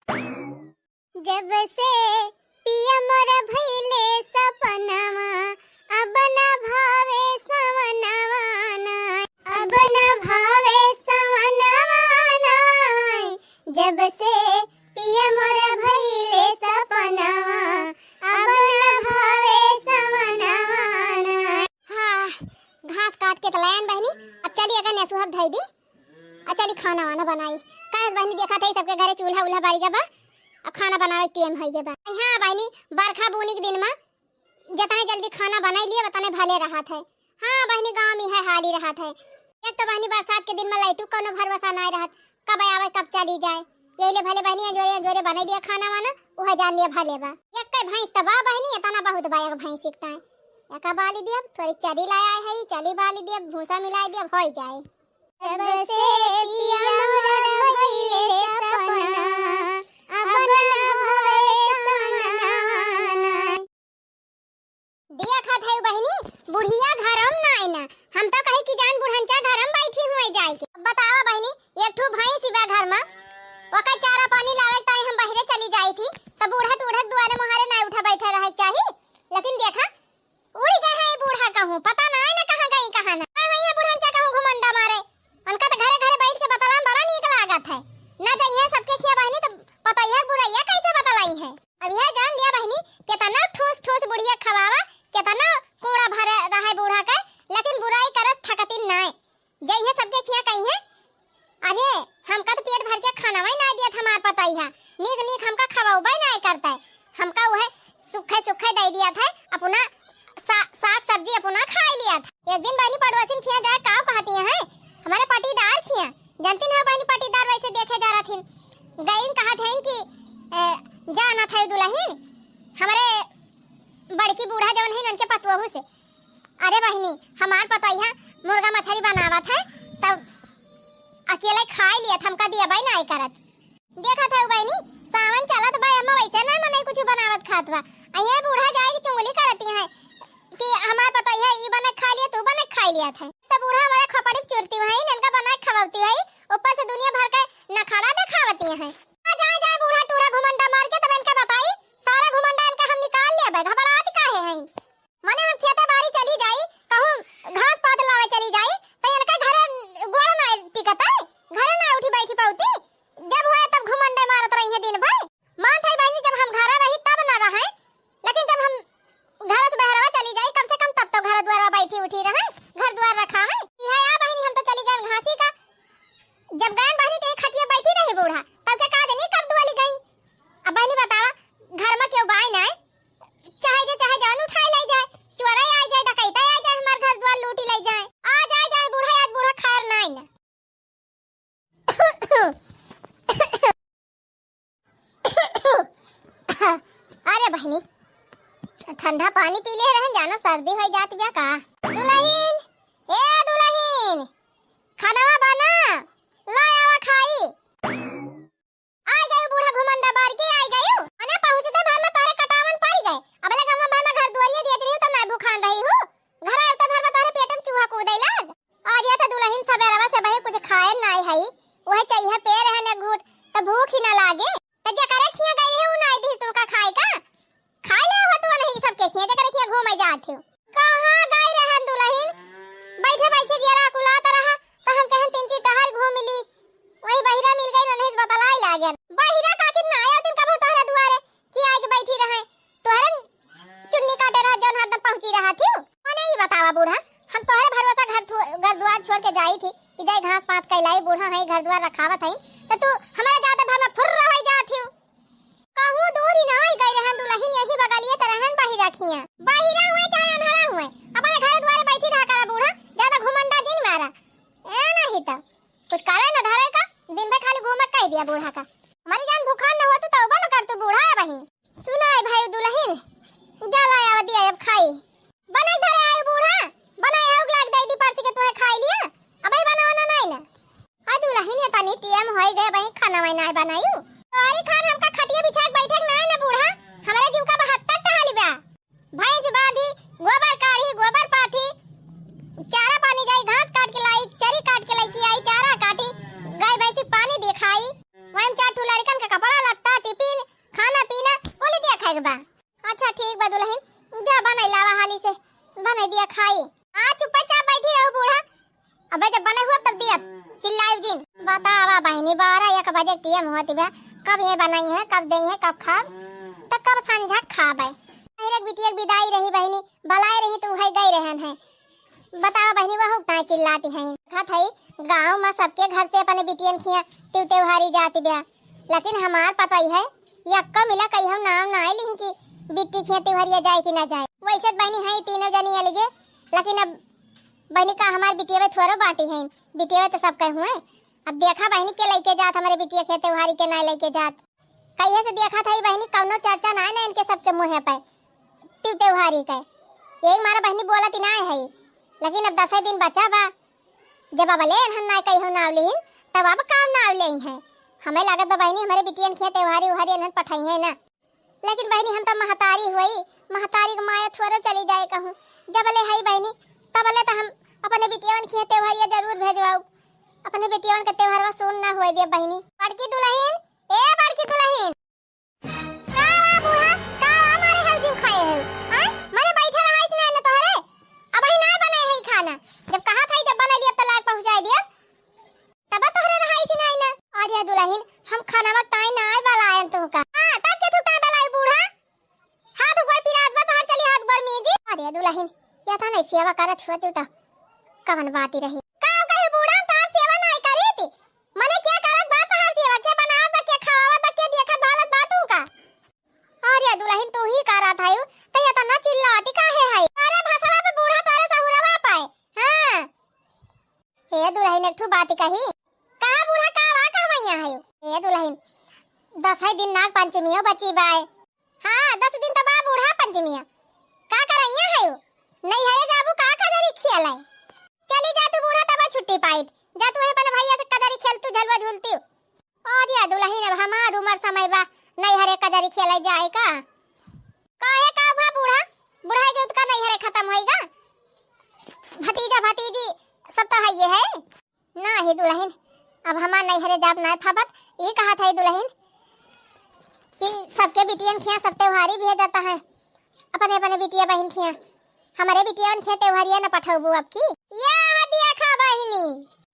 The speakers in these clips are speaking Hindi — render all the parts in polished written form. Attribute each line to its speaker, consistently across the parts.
Speaker 1: जब से पिया मोर भइले सपनावा अब न भावे सवनावा नाय, अब न भावे सवनावा नाय। जब से पिया मोर भइले सपनावा अब न भावे सवनावा नाय। हाँ, घास काट के तलायन बहनी, अब चली अगर नेसुहब धई दी, अब चली खाना वाना बनाई। काश बहनी देखा था सबके घरे चूल्हा उल्हा बारी बा, अब खाना बनावे टाइम है ये बा। हाँ बहनी, बरखा बुनी के दिन में जितने जल्दी खाना बनाई लिए उतने भले रहा था। हाँ बहनी, गांव में है हाल ही रहा था। एक तो बहनी बरसात के दिन में लाइटू कोनो भरोसा नहीं रहा, कब आवे कब चली जाए। ये ले भले बहनी जोरे जोरे बनाई दिया खाना वाना, वह जान लिया भले बा। एक कई भैंस तो बा बहनी, इतना बहुत बा एक भैंस सीखता है। एक बाली दिया थोड़ी चरी लाया है, चली बाली दिया भूसा मिला दिया हो जाए। जब से पिया मोर भइले सपना अब न भावे सवनावा नाय। दिया खात है बहनी, बुढ़िया घरम नाय ना, हम तो कही कि जान बुढ़ंचा घरम बैठी हुए जाए के। बतावा बहनी, एक ठू भैंस बा घर में, ओका चारा पानी लावे ताई हम बाहरे चली जाई थी, तब बूढ़ा टूढ़ा दुआरे मोहरे ना उठा बैठा रहे चाही। लेकिन देखा उड़ गए है बूढ़ा, कहूं पता ना है ना कहां गई कहां ना। भैया बुढ़ंचा कहूं घुमंडा मारे, उनका तो घरे घरे बैठ के बतला बड़ा नीक लागत है। ना जाइए सबके खिया बहनी तो पता है बुढ़ैया कैसे बतलाई है। अब यह जान लिया बहनी, कितना ठोस ठोस बुढ़िया खवावा, कितना कूड़ा भरे रहा बूढ़ा का, लेकिन बुराई करस थकती ना। जाइए सबके खिया कहीं है, अरे हमका तो पेट भर के खाना वही ना दिया हमार पता ही है, नीक नीक हमका खवाऊबा नहीं करता है। हमका वह सुखे सुखे दे दिया था, अपना साग सब्जी अपना खा लिया था। एक दिन बहनी पड़ोसिन खिया जाए का कहती है, हमारे पटीदार खिया जानती ना बहनी, पटीदार वैसे देखे जा रहा थी, गईन कहा थे कि जाना था दुल्हन हमारे बड़की बूढ़ा जवन है उनके पतवहू से। अरे बहनी हमार पता ही है मुर्गा मछली बनावा था, तब अकेले खा लिया था, हमका दिया भाई नहीं करत। देखा था बहनी सावन चलत भाई, हम वैसे ना मने कुछ बनावत खात बा, अये बूढ़ा जाए की चुंगली करती है कि हमार पता है ई बना खा लिया तू बना खा लिया था। तब बूढ़ा हमारे खपड़ी चुरती है, इनका बना खवाती है, ऊपर से दुनिया भर के नखड़ा दिखावती है। जाए जाए बूढ़ा टूढ़ा घुमंडा मार के तब इनका बताई सारा घुमंडा इनका हम निकाल लिया बे, घबराहट काहे है। माने हम खेते बारी चली जाई, कहूं घास पात लावे चली जाई, तो इनका घरे गोड़ ना टिकता है, घरे ना उठी बैठी पाउती। जब होए तब घुमंडे मारत रही है दिन भर। मां थाई बहनी जब हम घर रही तब ना रहे, लेकिन जब हम घर से बहरवा चली जाई कम से कम तब तो घर द्वार बैठी उठी रहे, घर द्वार रखा है। यह आ बहनी हम तो चली गए घासी का, जब गान बहनी तो एक खटिया बैठी रही बूढ़ा, तब के कहा देनी कब डुआली गई। अब बहनी बतावा घर में क्यों बाई ना चाहे जान उठाई ले जाए, चोरा आ जाए, डकैता आ जाए, हमार घर द्वार लूटी ले जाए, आ जाए बूढ़ा, आज बूढ़ा खैर नहीं ना। अरे बहनी ठंडा पानी पी ले रहन, जानो सर्दी हो जाती बा का। दुल्हन ए दुल्हन खानावा बना लाया खाई। आ गए बूढ़ा घुमंडा बार के आ गए, अने पहुंचते भर में तारे कटावन पड़ गए। अब ले गम भर में घर दुआरिया देत रही तो मैं भूखान रही हूं, घर आते भर में तारे पेट में चूहा कूदे लाग। आज ये तो दुल्हन सबेरवा से भाई कुछ खाए नहीं है, वह चाहिए पेड़ है न घूट, तो भूख ही ना लागे। त जे करे खिया गई है उ नहीं दी तुमका खाए का, खाई ले हो तू नहीं सबके खिया जे करे खिया घूमे जात हो। कहां गई रहन दुल्हन, बैठे बैठे जरा कुलात रहा, तो हम कहन तीन चीज टहल घूम ली, वही बहिरा मिल गई नहीं बतलाई लागन। बहिरा का कितना आया दिन कब तोहरे दुआरे कि आज बैठी रहे, तोहरे चुन्नी काटे रहा जौन हरदम पहुंची रहा थी। माने ई बतावा बूढ़ा, हम तोहरे भरोसा घर द्वार छोड़ के जाई थी कि जाई घास पात कैलाई, बूढ़ा है घर द्वार रखावत है, तो तू हमारे जाते भर में फुर रह जात हो। कहूं दूर ही नहीं गई रहन दुल्हन, यही बगलिए त रहन बहिरा खिया, बहिरा हुए चाहे अंधारा हुए अपने घर द्वारे बैठी रहा करा बूढ़ा, ज्यादा घुमंडा दिन मारा ए नहीं तो कुछ करे न धरे का, दिन भर खाली घूम कह दिया बूढ़ा का। हमारी जान भूखान न हो तो तौबा न कर तू बूढ़ा है बहिन। सुनाए भाई दुल्हन जा लाया दिया अब खाई, बनाई धरे आए बूढ़ा, बनाए हो लाग दे दी परस के तोहे खाई लिया, अबे बनावना नहीं ना। आ दुल्हन ये तनी टीएम होई गए बहिन, खाना वही नहीं बनाई। अरे खान हमका खटिया बिछा के बैठक ना ना बूढ़ा, हमारे जीव का 72 टहाली बा, भैंस बांधी गोबर काढ़ी गोबर पाथी, चारा पानी जाई, घास काट के लाई, चरी काट के लाई की आई, चारा काटी, गाय भैंसी पानी दिखाई, वहीं चार ठू लड़कन का कपड़ा लत्ता खाए बा। अच्छा ठीक बा दुल्हन, जा बना लावा हाली से, बना दिया खाई। आ चुपचाप बैठी रहो बूढ़ा, अबे जब बने हुआ तब दिया चिल्लाई जिन। बतावा बहनी 12-1 बजे टीएम होती बा, कब ये बनाई है, कब देई है, कब खा तो कब संझा खाबे। एक बिटिया विदाई रही बहनी, भलाई रही तू है गई रहन है। बतावा बहनी वह ता चिल्लाती है। खत है गांव में सबके घर से अपने बिटियन खिया त्योहारी जाती बा, लेकिन हमार पता ही है यक्का मिला कहीं हम नाम ना आई लिही कि बिट्टी खिया त्योहारिया जाए कि ना जाए। वैसे बहनी है तीनों जनी अलगे, लेकिन अब बहनी का हमार बिटिया थोड़ा बाटी है, बिटिया तो सब कहे हुए। अब देखा बहनी के लेके जात हमारे बिटिया के त्योहारी के ना लेके जात, कहिए से देखा था बहनी कौनो चर्चा ना है इनके सबके मुँह पे त्योहारी का। एक मारा बहनी बोलती ना है, लेकिन अब 10 दिन बचा बा, जब अब ले हम ना कहीं नाव लिहिन तब अब काम नाव ले है। हमें लागत बा बहनी हमारे बिटियन के त्योहारी उहारी इन्हन पठाई है ना, लेकिन बहनी हम तो महतारी हुई, महतारी को माया थोड़ा चली जाए कहूँ। जब ले है बहनी तब ले तो हम अपने बिटियन के त्योहारिया जरूर भेजवाऊ, अपने बेटियन का त्योहार सुन ना होए दे बहनी। बड़की दुल्हन, ए बड़की दुल्हन, का बूढ़ा का हमारे हल्दी खाए है? हां माने बैठा रहा इसने ना तोहरे, अब ही ना बने है खाना। जब कहा था जब बना लिया तलाक पहुंचा दिया, तब तोहरे रहा इसने ना। अरे दुल्हन हम खाना में ताई ना आए वाला आए तो का। हां तब के तू का बलाई बूढ़ा, हाथ ऊपर पिरात में तोहर चली हाथ ऊपर मीजी। अरे दुल्हन या था नहीं सेवा करत हुआ तू तो कवन बात ही रही। दुल्हन तू ही करा था यू तो ये तो ना चिल्लाती काहे है? अरे भाषा पे बूढ़ा तारे सहुरवा पाए। हां हे दुल्हन एक ठो बात कही, का बूढ़ा का वा कहवैया है? हे दुल्हन 10 दिन नाग पंचमियो बची बाय। हां 10 दिन तो बा बूढ़ा पंचमिया का करैया है? नहीं है जाबू का कदरी खेलाय, चली जा तू बूढ़ा तब छुट्टी पाई, जा तू अपन भैया से कदरी खेल तू झलवा झूलती। और या दुल्हन अब हमार उम्र समय बा नहीं हरे कदरी खेले जाए का। काहे का बा बूढ़ा, बुढ़ाई के उतका नहीं हरे खत्म होएगा। भतीजा भतीजी सब तो है ये है ना ही दुल्हन, अब हमार नहीं हरे जाब ना फबत। ये कहा था दुल्हन कि सबके बिटियन खिया सब त्योहारी भेज जाता है, अपने अपने बिटिया बहन खिया हमारे बिटियन खिया त्योहारिया ना पठाऊ अब की। या हदिया खा बहिनी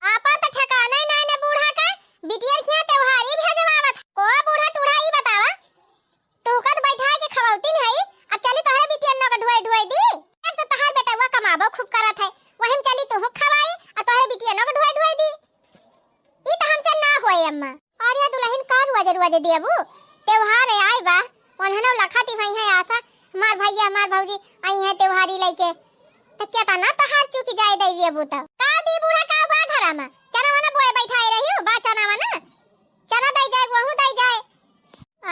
Speaker 1: आपा तो ठिकाना नहीं ना बूढ़ा का बिटियन खिया त्योहारी भेजवावत को। बूढ़ा टूढ़ा ई बतावा तू कद बैठा के खवाउती नहीं, अब चली तोहरे बिटियन न ढोई ढोई दी। एक तो तहार बेटा हुआ कमाबो खूब करत है, वही चली तू खवाई और तोहरे बिटियन न ढोई ढोई दी। ई त हमसे ना होए अम्मा। और या दुल्हन का रुआ देबू त्योहार है आई बा ओनहनो लखाती भई है आशा हमार भैया हमार भौजी आई है त्योहारी लेके, त क्या ता ना तहार चुकी जाए दई देबू त का दी बूढ़ा का बा घरा में चना वना बोए बैठाई रही हो बा चना वना चना दई जाए वहु दई जाए।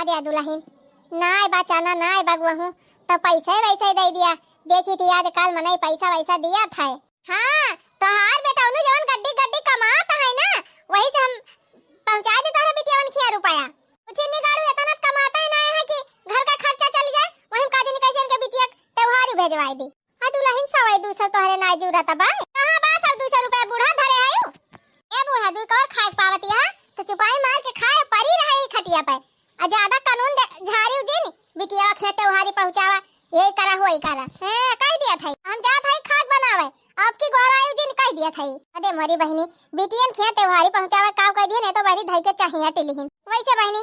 Speaker 1: अरे दुल्हन नाय बा चना नाय बा वहु तो पैसे वैसे दे दिया, देखी थी आज कल मने पैसा वैसा दिया था। हां तोहार बेटा उनु जवन गड्डी गड्डी कमाता है ना वही से हम पहुंचा दे तोहरे बिटियावन खिया रुपया। कुछ नहीं गाड़ू इतना कमाता है ना है कि घर का खर्चा चल जाए, वही काजी नहीं कैसे इनके बिटिया त्योहारी भेजवाई दी। आ दुल्हन सवाई 200 तोहरे ना जरूरत बा। कहां बा सब 200 रुपया बूढ़ा धरे है ए बूढ़ा दू और खाए पावती है तो चुपाई मार के खाए परी रहे ही खटिया पे। आ ज्यादा कानून झाड़ी उजिन बिटिया खे त्योहारी पहुंचावा यही करा होई करा है कह दिया था हम जात है खाद बनावे आपकी गोराई उजिन कह दिया था। अरे मोरी बहनी बिटियन खे त्योहारी पहुंचावे का कह दिए नहीं तो बहनी धई के चाहिए टिलिहिन। वैसे बहनी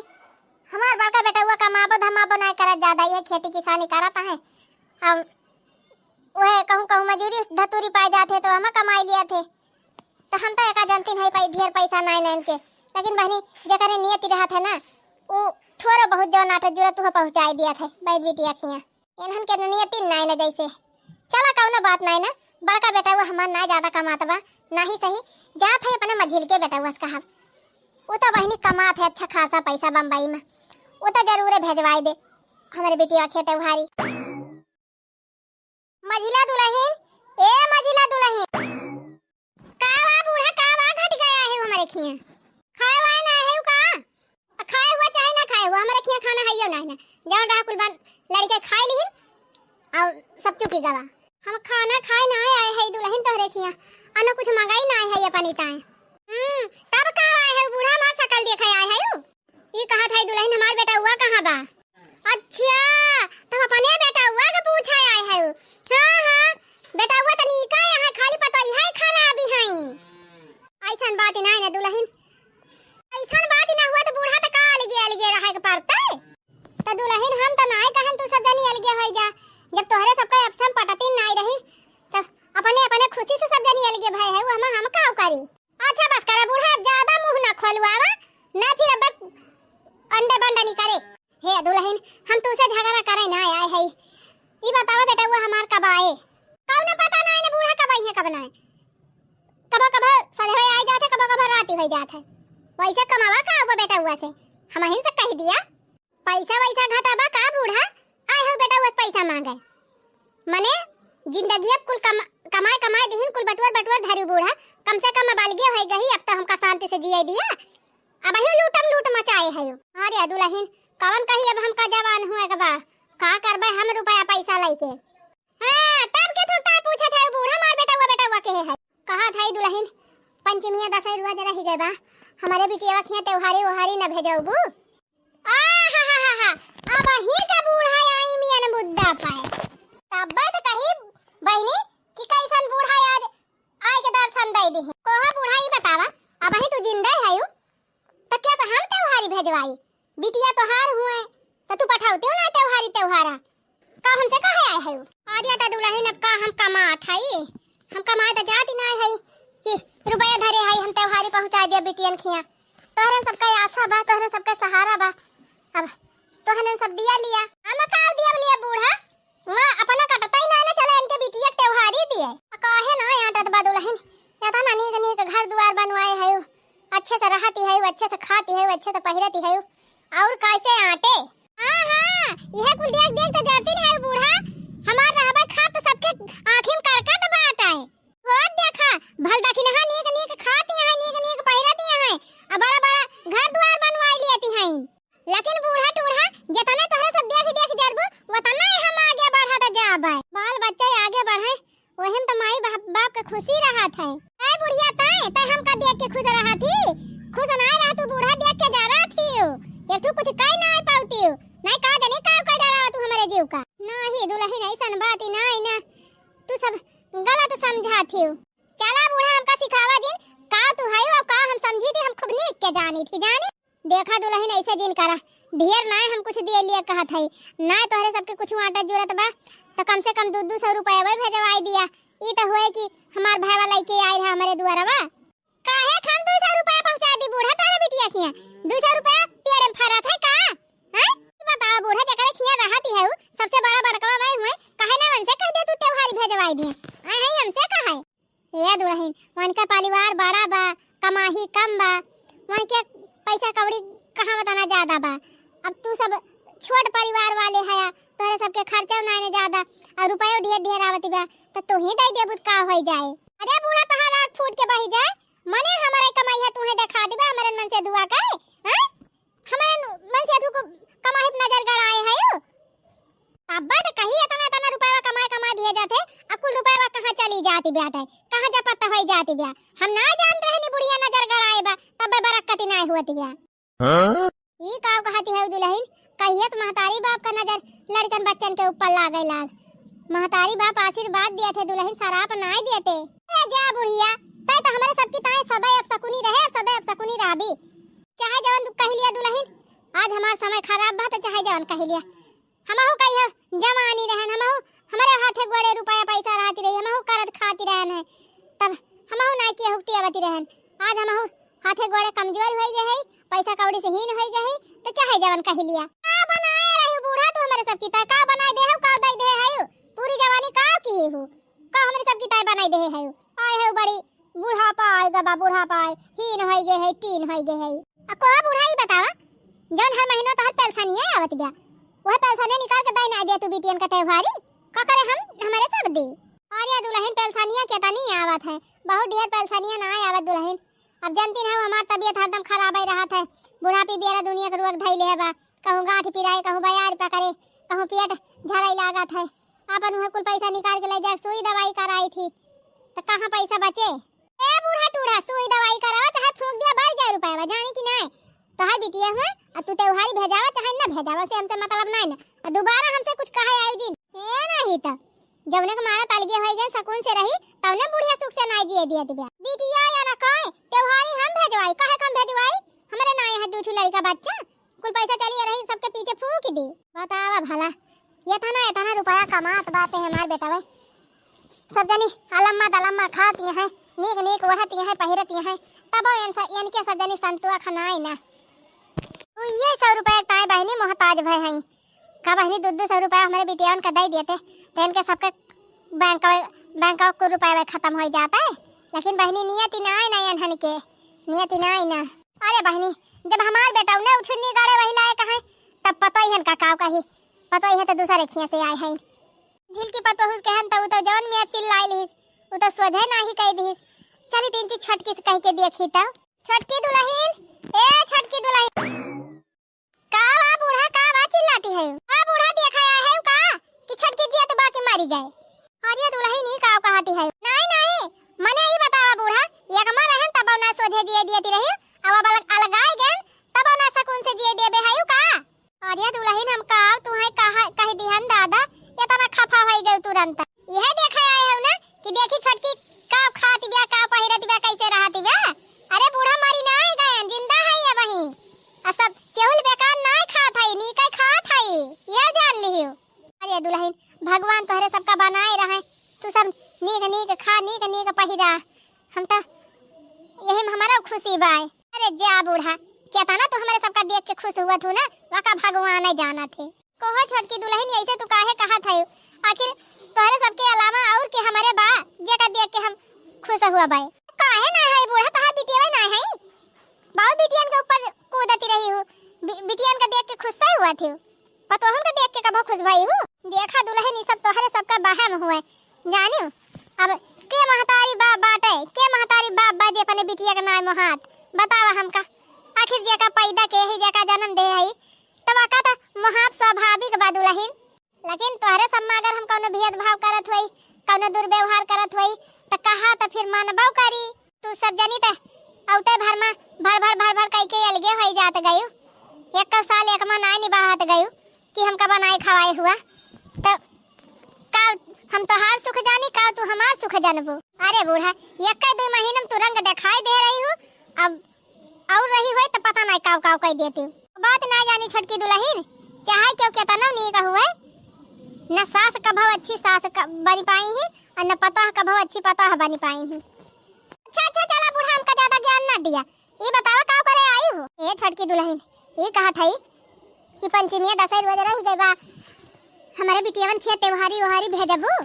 Speaker 1: हमार बड़का बेटा हुआ कमाबो धमाबो ना करा, ज्यादा ही खेती किसानी करता है। हम वह कहूं कहूं मजूरी धतूरी पाए जाते तो हम कमाई लिया थे, तो हम तो एका जानती नहीं पाई ढेर पैसा ना नैन के, लेकिन बहनी जकरे नियत रहा था ना वो थोड़ा बहुत जो नाटे जरूरत हुआ पहुंचाई दिया थे बैठ बिटिया खिया इनहन के नियत नहीं ना जैसे चला कौनो बात नहीं ना। बड़का बेटा हुआ हमार ना ज्यादा कमाता बा ना ही सही जात है अपने मझिल के बेटा हुआ कहा वो तो बहनी कमात है अच्छा खासा पैसा बम्बई में, वो तो जरूर भेजवाई दे हमारे बिटिया के त्योहारी। मझिला दुल्हन ए मझिला दुल्हन कावा बूढ़ा कावा घट गया है हमारे खिया खाए वाला ना है का खाए हुआ चाहे ना खाए हुआ हमारे खिया खाना है ना ना जवन रहा कुल बन लड़के खाए लिहिन और सब चुकी गवा हम खाना खाए ना आए है दुल्हन तोहरे खिया अनो कुछ मंगाई ना है अपनी ताए। तब का आए है बूढ़ा मार सकल देखे आए है ये कहा था दुल्हन हमार बेटा हुआ कहां बा। अच्छा तुम अपने बेटा हुआ के पूछा आए है। हां हां बेटा हुआ तनी का है खाली पता ही है खाना अभी है। ऐसन बात ना है दुल्हन, ऐसन बात ना हुआ तो बूढ़ा त का अलगे रहे के पड़ता है। तो दुल्हन हम त नाय कहन तू सब जनी अलगे होई जा, जब तोहरे सबका अपसम पटती नाय रही तो अपने अपने खुशी से सब जनी अलगे भाई है हम का करी। अच्छा बस करे बूढ़ा, अब ज्यादा मुंह ना खोलवावा ना, फिर अब अंडे बंडा नहीं करे। हे दुल्हन हम तुझसे झगड़ा करे ना आए है, ई बताओ बेटा वो हमार कब आए? कौन पता ना है बूढ़ा कब आई है कब ना, कब कब सधवे आ जाते कब कब राती हो जात है। वैसे कमावा का होगा बेटा हुआ से, हम हिन से कह दिया पैसा वैसा घटाबा का बूढ़ा आए हो बेटा हुआ पैसा मांगे। मने जिंदगी अब कुल कमाए कमाए दिहिन कुल बटुआ धरी बूढ़ा, कम से कम बालगे हो गई, अब तो हमका शांति से जिए दिया, अब ही लूट मचाए है। अरे दुल्हन कौन कही अब हमका जवान हुए के बा का करबे हम रुपया पैसा लेके। हां तब के थोता पूछा था बूढ़ा मार बेटा हुआ के है कहा था दुल्हन पंचमिया 10 रुपया जरा ही गए बा हमारे बिटिया खिया त्योहारी ओहारी न भेजबू। आ हा हा हा अब ही का बूढ़ा आई मियां मुद्दा पाए तब बात कही बहनी कि कैसन बूढ़ा आज आए के दर्शन दे दी है। कोहा बूढ़ा ही बतावा अब ही तू जिंदा है यू तो क्या से हम त्योहारी भेजवाई, बिटिया तोहार हुए तो तू पठावती हो ना त्योहारा का हमसे कहे आए है। आरिया ता दुल्हन अब का हम कमात है, हम कमाए तो जाती ना है कि रुपया धरे है हम त्योहारी पहुंचा दिया बिटियन खिया। तोहरे सबका आशा बा, तोहरे सबका सहारा बा, अब तोहरे सब दिया लिया हम का दिया लिया बूढ़ा मां अपना कटता ही ना चले इनके बिटिया त्योहारी दिए काहे ना आटत बा दुल्हन या था ना नीक घर द्वार बनवाए है, अच्छे से रहती है, अच्छे से खाती है, अच्छे से पहिरती है और कैसे आटे। हां हां यह कुल देख तो जाती है बूढ़ा हमार रहबा खा तो सबके आंखिन करका तो बात आए वो देखा भल दखिन हां नीक खाती है, नीक पहिरती है, अब बड़ा घर द्वार बनवाई लेती है। लेकिन बूढ़ा टूढ़ा जितना तोहरा सब देख जरबू उतना हम आगे बढ़त जाबे, बाल बच्चे आगे बढ़े वही तो माई बाप के खुशी रहत है। ए बुढ़िया तय हमका देख के खुश रहा थी, खुश ना रहा तू बूढ़ा देख के जा रहा थी एक तू कुछ कह ना पाउती नहीं का जाने का कह डाला तू हमारे जीव का नहीं दुल्हन ऐसन बात नहीं ना तू सब गलत समझा थी। चला बूढ़ा हमका सिखावा दिन का तू है और का हम समझी थी, हम खूब नीक के जानी थी जाने। देखा दुल्हन ऐसे जिन करा ढेर ना हम कुछ दे लिए कहत है ना तोहरे सबके कुछ आटा जरूरत बा तो कम से कम 200 रुपया भेजवाई दिया। ई तो होए कि हमार भाई वाला के आए रहा हमारे दुआरवा काहे हम 200 रुपया पहुंचा दी बूढ़ा तारे बिटिया खिया 200 रुपया पेड़ में फरत है का हैं बताओ बूढ़ा जकरे खिया रहती है सबसे बड़ा बड़कवा भाई हुए काहे ना मन से कह दे तू त्योहारी भेजवाई दी आ है हमसे कहा ये दुल्हन मन का परिवार बड़ा बा कमाही कम बा मन के पैसा कौड़ी कहां बताना ज्यादा बा। अब तू सब छोट परिवार वाले है तोरे सबके खर्चा ना ज्यादा और रुपया ढेर आवत बा तो तू ही दे देबू का हो जाए। अरे बूढ़ा तहार आंख फूट के बही जाए मने हमारे कमाई है तू ही दिखा दिबा हमारे मन से दुआ का है हमारे मन से तू को कमाई पे नजर गड़ाए है अब बात कही इतना रुपया कमाई दिए जाते अकुल रुपया कहां चली जाती बेटा कहां जा पता हो जाती बा हम ना जानते हैं नी बुढ़िया नजर गड़ाए बा तब बरकत नहीं होती बा। हां ई का कहती है दुल्हन कहियत महतारी बाप का नजर लड़कन बच्चन के ऊपर लागे लाग महतारी बाप आशीर्वाद दिए थे दुल्हन शराब ना देते। ए जा बुढ़िया तय तो हमारे सबकी ताए सदा अब शकुनी रहे सदा अब शकुनी रहबी चाहे जवन तू कह लिया दुल्हन आज हमार समय खराब बा तो चाहे जवन कह लिया हमहु कहियो जवानी रहन हमहु हमारे हाथे गोड़े रुपया पैसा रहती रही हमहु करत खाती रहन है तब हमहु ना के हुक्ति आवती रहन आज हमहु हाथे गोड़े कमजोर हो गए है पैसा कौड़ी से हीन हो गए है तो चाहे जवन कह लिया का बनाए रही बूढ़ा तू हमारे सबकी ताय का बनाए दे हो का दई दे है पूरी जवानी का की हो का हमारे सबकी ताय बनाई दे है आए है बड़ी बूढ़ा पाएगा बा बूढ़ा पाए हीन हो गए है तीन हो गए है अब को बूढ़ा ही बतावा जौन हर महीना तो हर पैसा नहीं आवत बा वह पैसा ने निकाल के दाई ना दे तू बिटियन का त्योहारी का करे हम हमारे सब दी और या दुल्हन पैसानिया के नहीं आवत है बहुत ढेर पैसानिया ना आवत दुल्हन अब जानती ना हमार तबीयत हरदम खराब ही रहत है बुढ़ापी बेरा दुनिया के रोग धइले है बा कहूं गांठ पिराए कहूं बयार पकड़े कहूं पेट झड़ाई लागत है अपन वह कुल पैसा निकाल के ले जा सुई दवाई कराई थी तो कहां पैसा बचे ए बूढ़ा टूढ़ा सुई दवाई कराओ चाहे फूंक दिया बढ़ जाए रुपया जानी कि नहीं तोहार बिटिया हुआ और तू त्योहारी भेजावा चाहे ना भेजावा से हमसे मतलब नहीं ना। और दोबारा हमसे कुछ कहे आयोजिन ए नहीं त जवने के मारा तालगे होई गन सकून से रही तवने बुढ़िया सुख से नाई जिए दिए दिया बिटिया या ना कहे त्योहारी हम भेजवाई काहे कम भेजवाई हमरे नाई है दूठू लड़का बच्चा कुल पैसा चली रही सबके पीछे फूंक दी। बतावा भला ये था ना रुपया कमात बातें हमार बेटा भाई सब जनी अलम्मा खाती हैं नीक नीक ओढ़ती हैं पहिरती हैं तब इनके सब जनी संतुआ खनाई ना तो ये 100 रुपया ताए बहनी मोहताज भय हैं का बहनी 200 रुपया हमारे बिटिया उनका दे देते तो इनके सबके बैंक को रुपया खत्म हो जाता है। लेकिन बहनी नियति ना आई ना अनहन के नियति ना आई ना। अरे बहनी जब हमार बेटा उन्हें उठनी गाड़े वही लाए कहा तब पता ही है का कही पता ही है तो दूसरे खिया से आए हैं झिल की पतो हुस कहन तो जवन में चिल्लाई ली वो तो सोझे ना ही कह दी चली 3 चीज छटकी से कह के देखी तो छटकी दुल्हन ए छटकी दुल्हन का वा बूढ़ा का वा चिल्लाती है आ बूढ़ा देखा है का कि छटकी दिया तो बाकी मारी गए और ये दुल्हन ही का कहती है नहीं मने ही बतावा बूढ़ा एक मां रहन तब ना सोझे दिए दियती रही अब अलगाए गन तब ना सकून से जिए देबे है का और ये दुल्हन हम का तू है कह दिहन दादा ये तना खफा होई गई तुरंत यह देखा आए हो ना कि देखी छटकी का खाती बिया का पहिरती बिया कैसे रहती बिया। अरे बूढ़ा मारी ना आए गए जिंदा है ये वही आ सब केवल बेकार ना खात है नी कई खात है ये जान लियो। अरे दुल्हन भगवान तोहरे सबका बनाए रहे तू सब नीक नीक खा नीक नीक पहिरा हम तो यही हमारा खुशी बाय। अरे जा बूढ़ा क्या था ना तू हमारे सबका देख के खुश हुआ तू ना वाका भगवान ही जाना थे कोहो छोटकी दुल्हन ऐसे तू काहे कहा था आखिर तोहरे सबके अलावा और के हमारे बा जे का देख के हम खुश हुआ बाय काहे ना है बूढ़ा तोहार बिटिया ना है बहुत बिटियन के ऊपर कूदती रही हूँ बिटियन का देख के खुश ही हुआ थी पतोहन का देख के कब खुश भाई हूँ देखा दुल्हन ये सब तोहरे सबका बहम हुआ जानियो अब के महतारी बाप बाटे के महतारी बाप बाजे अपने बिटिया का नाम हाथ बतावा हमका आखिर जे का पैदा के ही जे का जन्म दे है तब का तो महाप स्वाभाविक बा दुल्हन। लेकिन तोहरे सब में अगर हम कौनो भेदभाव करत होई कौनो दुर्व्यवहार करत होई त कहा त फिर मानबो करी तू सब जनी त औते भर में भर कई के अलगे होई जात गयो एक साल एक मां नाई निभात गयो कि हमका बनाए खवाए हुआ त का हम तोहार सुख जानी का तू हमार सुख जानबो। अरे बूढ़ा एक 2 महीने में तू रंग दिखाई दे रही हूँ अब और रही हुई तो पता नहीं काव कह देती हूँ बात ना जानी छटकी दुल्हन चाहे क्यों क्या तना नहीं का हुआ न सास का भाव अच्छी सास का बनी पाई है और न पता का भाव अच्छी पता बनी पाई है। अच्छा चला बूढ़ा हमका ज्यादा ज्ञान ना दिया ये बताओ का करे आई हो ए छटकी दुल्हन ये कहा था कि पंचमी दशहरा रोज रही गई बा हमारे बिटियावन खेत त्योहारी ओहारी भेजबू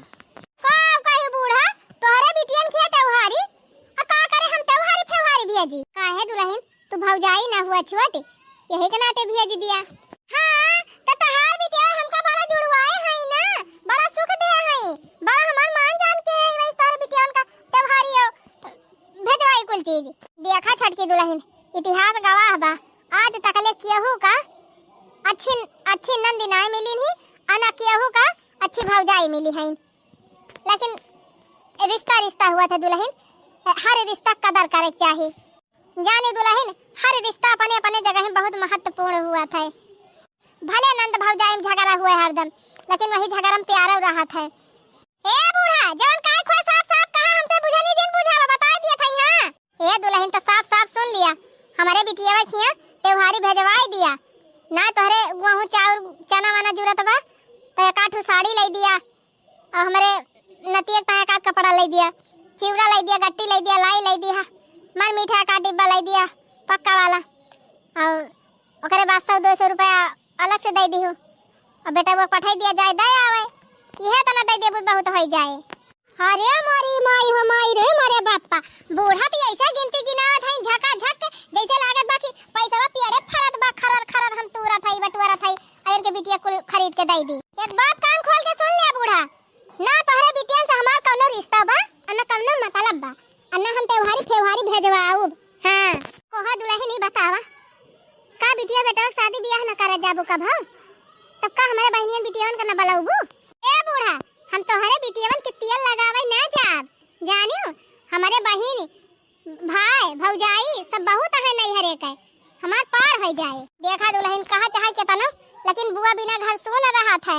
Speaker 1: का कही बूढ़ा तोहरे बिटियन खेत त्योहारी आ का करे हम त्योहारी फेवारी भेजी काहे दुल्हन तू भौजाई ना हुआ छुआती यही के नाते भेज दिया। हां त तोहार बिटिया हमका बड़ा जुड़वाए है ना बड़ा सुख दे है बड़ा हमार मान जान के है वही तोहरे बिटियन का त्योहारी भेजवाई कुल चीज देखा छटकी दुल्हन इतिहास गवाह बा आज तकले केहू का अच्छी नंदी नाई मिली नहीं अना केहू का अच्छी भौजाई मिली है लेकिन रिश्ता हुआ था दुल्हन हर रिश्ता कदर करे चाहिए जाने दुल्हन हर रिश्ता अपने अपने जगह में बहुत महत्वपूर्ण हुआ था भले नंद भौजाई में झगड़ा हुआ है हरदम लेकिन वही झगड़ा में प्यारा रहा था। ए बूढ़ा जवन काहे खोए साफ कहा हमसे बुझानी दिन बुझावा बता दिया था हां ए दुल्हन तो साफ सुन लिया हमारे बिटिया खिया त्योहारी भेजवाई दिया ना तोहरे गेहूं चाउर चना वाना जरूरत बा तो एक आठ साड़ी ले दिया और हमारे नतिया का एक कपड़ा ले दिया चिवड़ा ले दिया गट्टी ले दिया लाई ले दिया मन मीठा का डिब्बा ले दिया पक्का वाला और ओकरे बाद 100-200 रुपया अलग से दे दी हूँ और बेटा वो पठाई दिया जाए दे आवे यह तना दे दे बहुत हो जाए। अरे मारी माई हो माई रे मारे बापा बूढ़ा तो ऐसा गिनती गिनावत है झका झक जैसे लागत बाकी पैसा पियरे फरत बा खरर हम तूरा थाई बटुआरा थाई आयर के बिटिया कुल खरीद के दे दी। एक बात कान खोल के सुन लिया बूढ़ा ना तोहरे बिटिया से हमार कौनो रिश्ता बा और ना कौनो मतलब बा और ना हम त्योहारी फेवारी भेजवाऊ। हां कोहा दुल्हन ही बतावा का बिटिया बेटा शादी ब्याह न करे जाबू कब हम तब का हमारे बहनियन बिटियावन का न बलाऊबू। ए बूढ़ा हम तोहरे बिटियावन के तेल लगावे ना जाब जानियो हमारे बहन भाई भौजाई सब बहुत है नहीं हरे के हमार पार हो जाए। देखा दुल्हन कहा चाहे के तनो, लेकिन बुआ बिना घर सो न रहा था।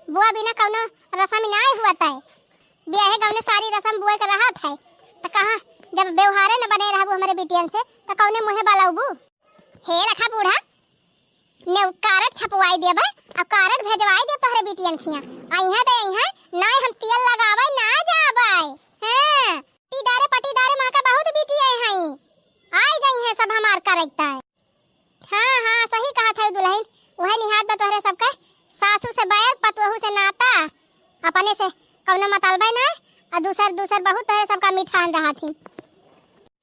Speaker 1: बुआ बिना कौनो रस्म नहीं हुआ था। ब्याह गवने सारी रस्म बुआ कर रहा था। तो कहा जब व्यवहार न बने रहबू हमारे बिटियन से तो कौने मुहे बालाबू। हे लखा बूढ़ा ने कार्ड छपवाई देबे अब कार्ड भेजवाई दे तोहरे बिटियन खिया। आइहा दे आइहा नहीं हम तेल लगावे ना जावे। हां पटीदारे मां का बहुत बिटिया है। आई गई है सब हमार करैता है। हां सही कहा था दुल्हन। वह निहात बा तोहरे सबका सासू से बैर पतोहू से नाता अपने से कौनो मतलबे ना और दूसर बहुत तोहरे सबका मिठान रहा थी।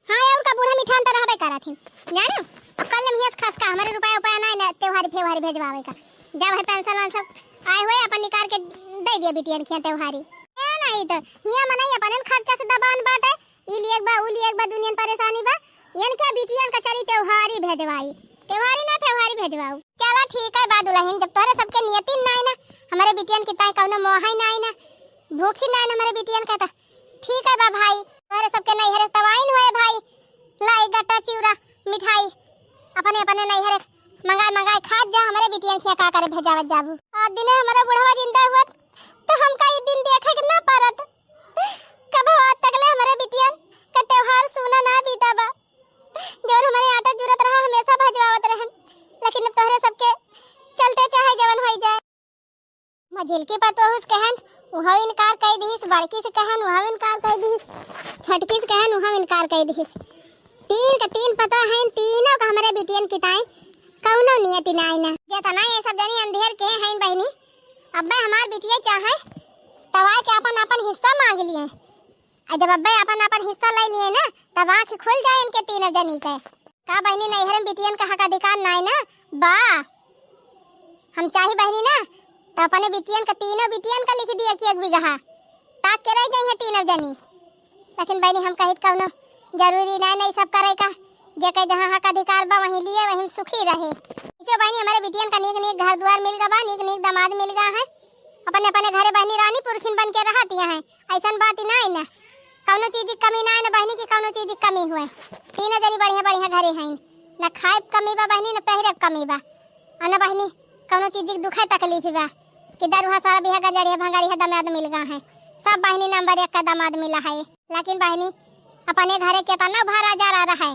Speaker 1: हां और का बूढ़ा मिठान तो रहबे करा थी जानो। अब कल मियस खास का हमारे रुपया उपाय ना त्योहारी फेवारी भेजवावे का। जब है पेंशन वान सब आए हुए अपन निकाल के दे दिए बिटियन के त्योहारी। ए नहीं तो हिया मनई अपन खर्चा से दबान बाटे। ई लिएक बा दुनियन परेशानी बा। यन क्या बिटियन का चली त्योहारी भेजवाई। त्योहारी ना फेवारी भेजवाऊ। चला ठीक है बा दुल्हन जब तोरे सबके नियति नहीं ना हमारे बिटियन की ताई कौनो मोहई नहीं ना भूखी नहीं ना हमारे बिटियन का। ठीक है बा भाई तोरे सबके नहीं हरे तवाइन हुए भाई। लाई गट्टा चिवड़ा मिठाई अपने नहीं हरे मंगाए खा जा। हमारे बिटियन खिया का करे भेजावत जाबू। आज दिन हमारा बुढ़वा जिंदा हुआ तो हम का दिन देखे के ना परत। कब आज तकले हमारे बिटियन का त्योहार सुना ना बीता बा। जो हमारे आटा जरूरत रहा हमेशा भेजवावत रहन। लेकिन अब तोहरे सबके चलते चाहे जवन होई जाए। मझिल की पतोहुस कहन उहा इनकार कह दीस। बड़की से कहन उहा इनकार कह दीस। छटकी से कहन उहा इनकार कह दीस। तीन पता है तीनों का हमारे बिटियन की ताई कौनो नियति नहीं ना। जेतना ये सब जनी अंधेर के हैं बहनी अब्बे हमार बिटिया चाहे तवाए के अपन हिस्सा मांग लिए। और जब अब्बे अपन हिस्सा ले लिए ना तब आँख खुल जाए इनके तीनों जनी के। का बहनी नहीं हरम बिटियन का हक अधिकार नहीं ना बा। हम चाही बहनी ना तो अपने बिटियन का तीनों बिटियन का लिख दिया कि 1 बीघा ताक के रह गई है तीनों जनी। लेकिन बहनी हम कहित कौनो जरूरी नहीं सब करे का। जेके जहां हक अधिकार बा वहीं लिए वहीं सुखी रहे। इसे बहनी हमारे बिटियन का नीक घर द्वार मिल गया बा। नीक दामाद मिल गया है। अपने घरे बहनी रानी पुरखिन बन के रहती है। ऐसन बात ही नहीं ना कौनो चीज की कमी ना बहनी की कौनो चीज की कमी हुए। तीनों जनी बढ़िया घरे हैं ना खाए कमी बा बहनी ना पहरे कमी बा। ना बहनी कौनो चीज की दुखे तकलीफ बा कि दरुहा सारा बिहा गजड़िया भंगाड़िया दामाद मिल गया है। सब बहनी नंबर 1 का दामाद मिला है। लेकिन बहनी अपने घरे केतना भारा जा रहा है।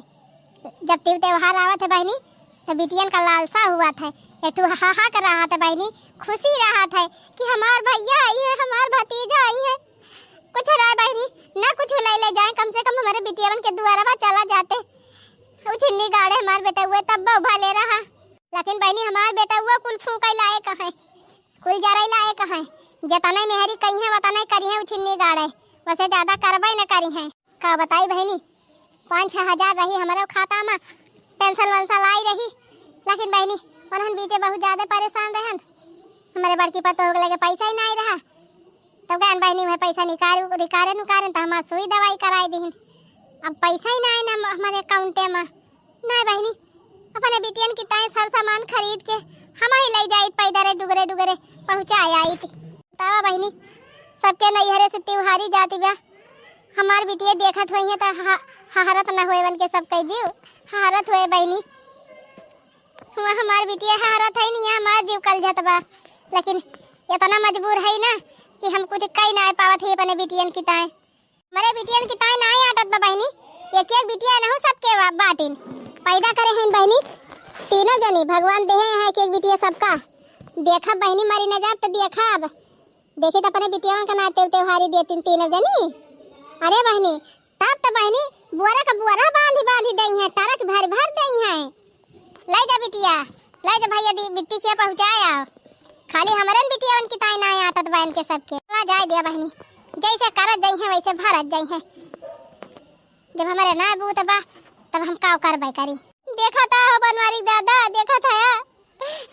Speaker 1: जब त्योहार आवत है बहनी तो बिटियन का लालसा हुआ था। एक हा कर रहा था बहनी खुशी रहा था कि हमार भैया आई है हमार भतीजा आई है। कुछ रहा बहनी ना कुछ ले जाए कम से कम हमारे बिटियन के द्वारा चला जाते। छिन्नी गाड़े हमार बेटा हुए तब उभा ले रहा। लेकिन बहनी हमार बेटा हुआ कुल फूका लाए कहे कुल जरा लाए कहे जतना मेहरी कही है वतना करी है छिन्नी गाड़े वैसे ज्यादा करबे न करी है। का बताई बहनी 5-6 हजार रही हमारे खाता में पेंशन वंसल आई रही। लेकिन बहनी उन्हन बीते बहुत ज्यादा परेशान रहन। हमारे बड़की पतो हो गए पैसा ही नहीं रहा। तब कहन बहनी मैं पैसा निकारे तो हमार सुई दवाई कराई दीन। अब पैसा ही नहीं ना हमारे अकाउंटे में नहीं बहनी अपने बिटियन की ताई सब सामान खरीद के हम ही ले जाई पैदरे डुगरे पहुंचाई आई थी। तब बहनी सबके नैहरे से त्योहारी जाती बा हमार बिटिया देखत हुई है तो हहारत न हुए बन के सब कह जीव हहारत हुए बहनी। हमार बिटिया हहारत है नहीं हमार जीव कल जात बा। लेकिन इतना मजबूर है ना कि हम कुछ कई ना पावत है अपने बिटियन की ताई। हमारे बिटियन की ताई ना आटत बा बहनी एक बिटिया ना हो सबके बाटिन पैदा करे हैं बहनी तीनों जनी भगवान दे है कि एक बिटिया सबका। देखा बहनी मारी न जात तो देखा अब देखी तो अपने बिटिया का ना त्योहारी देती तीनों जनी। अरे बहनी तब तो बहनी बुआरा का बुआरा बांधी दई है टरक भर दई है। ले जा बिटिया ले जा भैया दी बिट्टी के पहुंचाया। खाली हमारन बिटिया उनकी ताई ना आटत बहन के सबके ला जाए दिया बहनी जैसे करत दई है वैसे भरत दई है। जब हमारे ना बूत बा तब हम का करबे करी। देखा था बनवारी दादा देखा था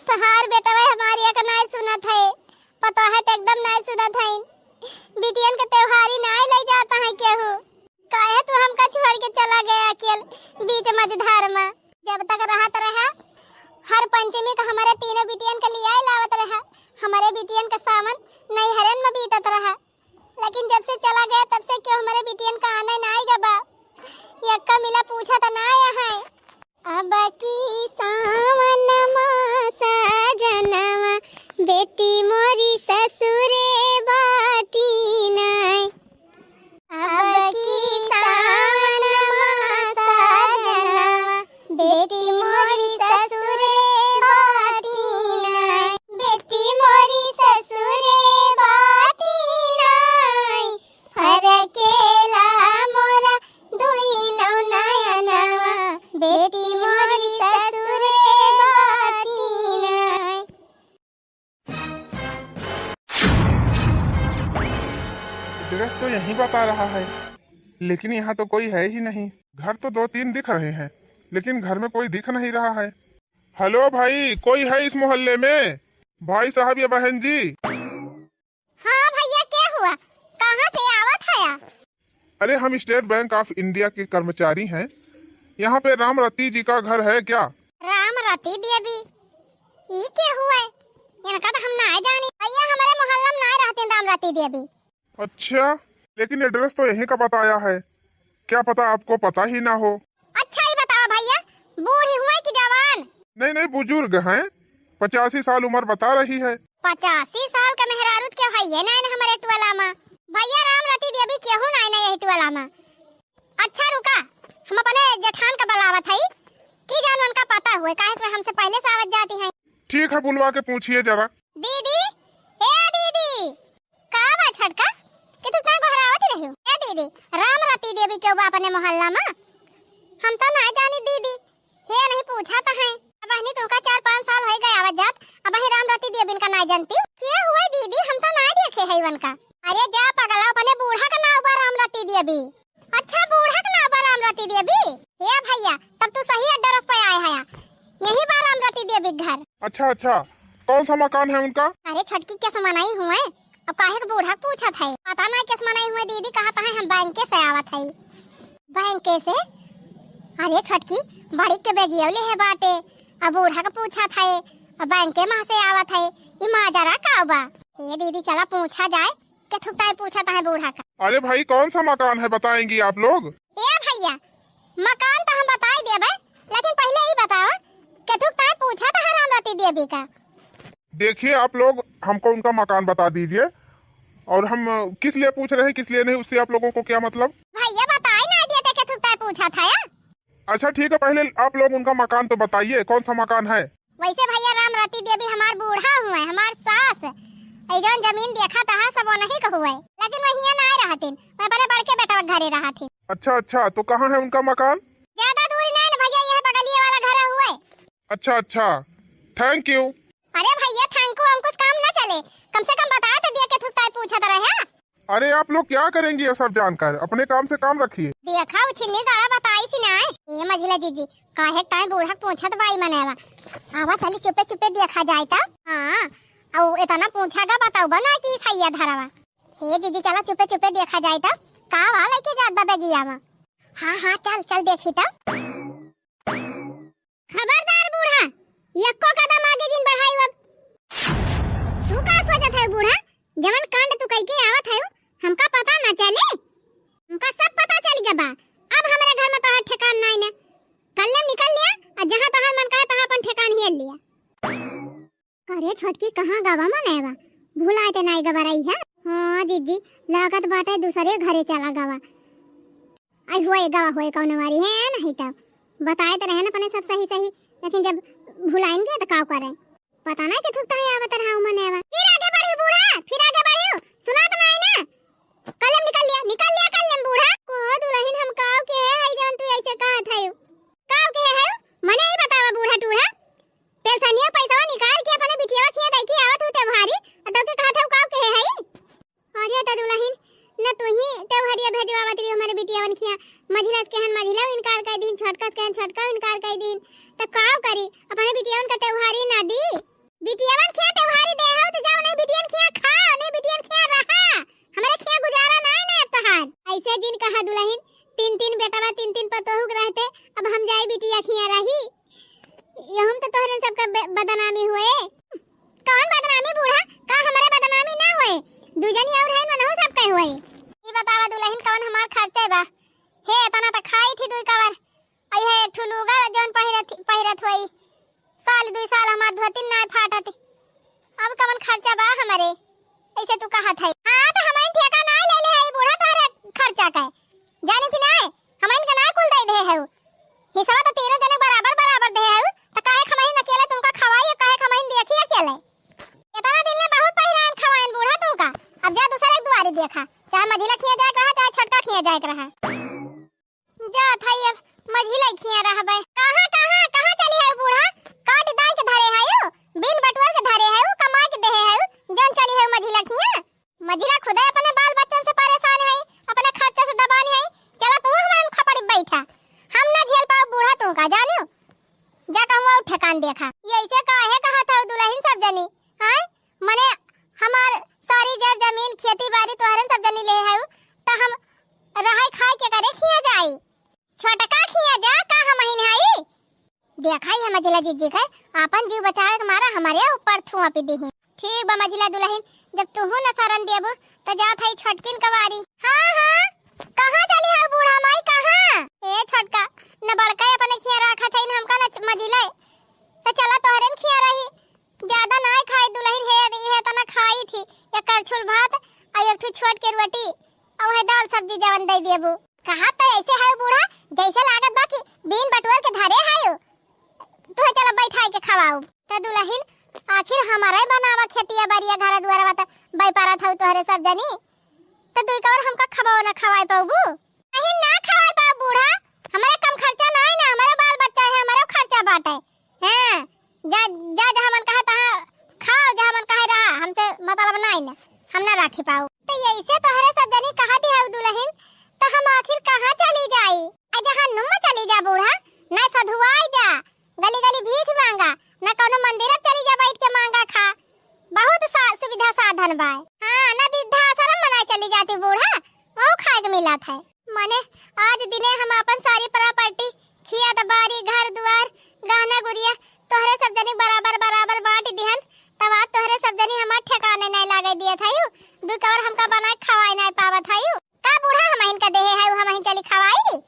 Speaker 1: तहार बेटा हमारी एक नहीं सुनत है पता है तो एकदम नहीं सुनत है। बिटियन के त्योहारी नहीं ले जाता है केहू काहे तू हमका छोड़ के चला गया अकेल बीच मझधार में। जब तक रहत रहा हर पंचमी का हमारे तीनों बिटियन के लिए लावत रहा। हमारे बिटियन का सामान नहीं हरन में बीतत रहा। लेकिन जब से चला गया तब से क्यों हमारे बिटियन का आना नहीं गबा। यक्का मिला पूछा तो ना आया है। अब की
Speaker 2: एड्रेस तो यहीं बता रहा है, लेकिन यहाँ तो कोई है ही नहीं। घर तो 2-3 दिख रहे हैं, लेकिन घर में कोई दिख नहीं रहा है। हेलो भाई, कोई है इस मोहल्ले में? भाई साहब या बहन जी।
Speaker 1: हाँ भैया, क्या हुआ? कहाँ से आवत है?
Speaker 2: अरे हम स्टेट बैंक ऑफ इंडिया के कर्मचारी हैं। यहाँ पे राम रती जी का घर है क्या?
Speaker 1: राम रती देवी? ये क्या हुआ है? इनका तो हम ना जानी भैया, हमारे मोहल्ला में ना रहते राम रती देवी।
Speaker 2: अच्छा, लेकिन एड्रेस तो यहीं का बताया है। क्या पता आपको पता ही ना हो।
Speaker 1: अच्छा ही बताओ भैया, बूढ़ी हुए कि जवान?
Speaker 2: नहीं नहीं, बुजुर्ग हैं, 85 साल उम्र बता रही है।
Speaker 1: 85 साल का मेहरारूत क्या भैया ना हमारे टोला में? भैया राम रती देवी केहू ना यही टोला में। अच्छा रुका, हम अपने जेठान का बुलावत है कि जान उनका पता हुए, काहे से हमसे पहले से आवत जाती हैं।
Speaker 2: ठीक है, बुलवा के पूछिए जरा।
Speaker 1: दीदी, ए दीदी, का बा छटका कि तू कहां घरावत रही हो? ए दीदी, राम रती देवी क्यों बा अपने मोहल्ला में? हम तो ना जानी दीदी, हे नहीं पूछा तो है। अब हनी तुमका 4-5 साल हो गए आवत जात, अब ही राम रती देवी का ना जानती। क्या हुआ दीदी, हम तो ना देखे है वन का। अरे जा पगला, अपने बूढ़ा का नाम बा राम रती देवी। अच्छा, बूढ़ा का नाम बा राम रती देवी? हे भैया, तब तू सही एड्रेस पे आए है, यही बा राम रती देवी घर।
Speaker 2: अच्छा अच्छा, कौन सा मकान है उनका?
Speaker 1: अरे छटकी क्या समानाई हुए, अब काहे के बूढ़ा पूछा था? पता ना क्या समानाई हुए दीदी, कहा था हम बैंक से आवत है। बैंक से? अरे छटकी, बड़ी के बेगियौले है बाटे, अब बूढ़ा का पूछा था, अब बैंक के वहां से आवत है। ई माजरा का बा? हे दीदी, चला पूछा जाए, क्या थुकता पूछा था बूढ़ा का।
Speaker 2: अरे भाई, कौन सा मकान है बताएंगी आप लोग?
Speaker 1: ए भैया, मकान तो हम बता देबे, लेकिन पहले ही बताओ क्या थुकता पूछा था राम रती देवी का?
Speaker 2: देखिए, आप लोग हमको उनका मकान बता दीजिए, और हम किस लिए पूछ रहे हैं किस लिए नहीं, उससे आप लोगों को क्या मतलब?
Speaker 1: भैया बताए ना दिया क्या थुकता पूछा था या?
Speaker 2: अच्छा ठीक है, पहले आप लोग उनका मकान तो बताइए, कौन सा मकान है?
Speaker 1: वैसे भैया राम रती देवी हमार बूढ़ा हुए, हमार सास ऐजन जमीन देखा था सब नहीं का हुए, लेकिन वही ना आए रहते, मैं बड़े बड़के बेटा घरे रहा थे।
Speaker 2: अच्छा अच्छा, तो कहाँ है उनका मकान?
Speaker 1: ज्यादा दूर नहीं ना भैया, यह बगलिए वाला घर हुए।
Speaker 2: अच्छा अच्छा, थैंक यू।
Speaker 1: अरे भैया थैंक यू, हमको काम ना चले, कम से कम बता तो दिया के थुकता पूछा तो रहे।
Speaker 2: अरे आप लोग क्या करेंगे ये सब जानकर, अपने काम से काम रखिए।
Speaker 1: देखा उछिनी गाड़ा बताई सी ना ये मझिला जीजी, काहे टाइम बूढ़ा पूछत बाई मनेवा। आवा चली चुपे चुपे देखा जाए ता। हां, औ इतना पूछागा बताऊ बना कि सैया धरावा। हे जीजी, चला चुपे चुपे देखा जाए ता, का वाला के जात बाबा गिया मा। हां चल चल देखी ता। खबरदार बूढ़ा, यक्को कदम आगे जिन बढ़ाई अब। तू का सोचत है बूढ़ा, जवन कांड तू कई के आवत है हमका पता ना चले? हमका सब पता चल गया बा। अब हमारे घर में तोहर ठिकान नहीं ने, कल्ले निकल लिया और जहां तोहर मन कहे तहां अपन ठिकान ही लिया। करे छोटकी, कहां गावा मनेवा? भूलाए ते नहीं गवा रही है। हां जीजी, लागत बाटे दूसरे घरे चला गवा। आई होए गवा होए कौन वारी है नहीं तो बताए तो रहे ना अपने सब सही सही, लेकिन जब भुलाएंगे तो का करे? पता ना कि थुकता है आवत रहा मनेवा। फिर आगे बढ़ी बूढ़ा, फिर आगे बढ़ियो, सुना तो नहीं ना? कलम निकल लिया कलम बूढ़ा को दुल्हन हम काव के है जन तू ऐसे कहा था काव के है मने ही बतावा बूढ़ा टूढ़ा। पेंशनिया पैसा निकाल के अपने बिटिया खिया दई की आवत होते भारी तो के कहा था काव के है। अरे त दुल्हन न तू ही त्योहारिया भेजवावत रही हमारे बिटियावन खिया, मझिलस के हन मझिला इनकार कर दिन, छटकस के हन छटका इनकार कर दिन, त काव करी अपने बिटियावन का त्योहारी ना दी। बिटियावन खिया त्योहारी दे हो तो जाओ, नहीं बिटियन खिया खा, नहीं बिटियन खिया रहा, हमारे खिया गुजारा नहीं ना अब तहार। ऐसे दिन कहा दुल्हन, 3-3 बेटावा 3-3 पतोहू रहते, अब हम जाए बिटिया खिया रही, हम तो तोहरे सबका बदनामी हुए। कौन बदनामी बूढ़ा, का हमारे बदनामी ना होए, दुजनी और है न हो सब कहे हुए। ई बतावा दुल्हन कौन हमार खर्चे बा? हे तना त खाई थी दुई कवर, आई है ठुलुगा जौन पहिरत होई, साल 2 साल हमार धोतिन ना फाटत, अब कवन खर्चा बा हमारे? ऐसे तू कहा था। हां तो हमारे ठेका ना ले ले है बूढ़ा, तोहरे खर्चा का जाने कि नहीं, हमारे का ना कुल दे दे है हिस्सा तो तीनों जने बराबर बराबर दे है, तो काहे खमाई न अकेले तुमका खवाई, काहे खमाई देखी अकेले? इतना दिन ले बहुत पहिरान खवाइन बूढ़ा तुमका, अब जा दूसरे एक दुआरी देखा, चाहे मझिला खिया जाए रहा चाहे छटका खिया जाए रहा, जा थाई अब मझिला खिया रहा बे। कहां चली है बूढ़ा? काट दाई के धरे है, बिन बटुआ के धरे है, कमा के दे है, जन चली है मझिला खिया। मझिला खुदा अपने बाल बच्चन से परेशान मझिला जीजी का अपन जीव बचावे के मारा हमारे ऊपर थुआ पे देही। ठीक बा मझिला दुल्हन, जब तू न शरण देबो तो जात है छटकिन कवारी। हाँ हाँ कहाँ चली है बूढ़ा माई कहाँ? ए छटका न बड़का अपने खिया रखा था हमका न मझिला तो चला तोहरे खिया रही। ज्यादा ना खाई दुल्हन है तना खाई थी या करछुल भात आ एक ठो छोट के रोटी और है दाल सब्जी जवन दे देबो। कहा तो ऐसे है बूढ़ा जैसे लागत बाकी बीन बटुअर के धरे है तू चला बैठाई के खवाओ। तो दुल्हन आखिर हमारा बनावा खेतिया बारिया घर दुआरा बात बैपारा था तोहरे सब जनी तो तू कवर हमका खवाओ ना खवाए पाबू? नहीं ना खवाए पाओ बूढ़ा, हमारा कम खर्चा ना है ना, हमारा बाल बच्चा है, हमारा खर्चा बाटे हैं। जा जा जहां मन कहा तहां खाओ, जहां मन कहे रहा, हमसे मतलब नहीं ना हम ना राखी पाओ। तो ऐसे तोहरे सब जनी कहा दी है दुल्हन तो हम आखिर कहां चली जाई? आ जहां नुम्मा चली जा बूढ़ा, ना सधुआई जा गली गली भीख मांगा, ना कोनो मंदिर चली जा बैठ के मांगा खा, बहुत सुविधा साधन बा। हां ना वृद्धाश्रम मना चली जाती बूढ़ा, वो खाए के मिला था। माने आज दिने हम अपन सारी प्रॉपर्टी खिया द बारी घर द्वार गहना गुड़िया तोहरे सब जनी बराबर बराबर बांट दिहन, तब आज तोहरे सब जनी हमार ठिकाने नहीं लागे दिया थायु, दू कवर हमका बना खवाई नहीं पावत थायु। का बूढ़ा हम इनका देहे है हम ही चली खवाई,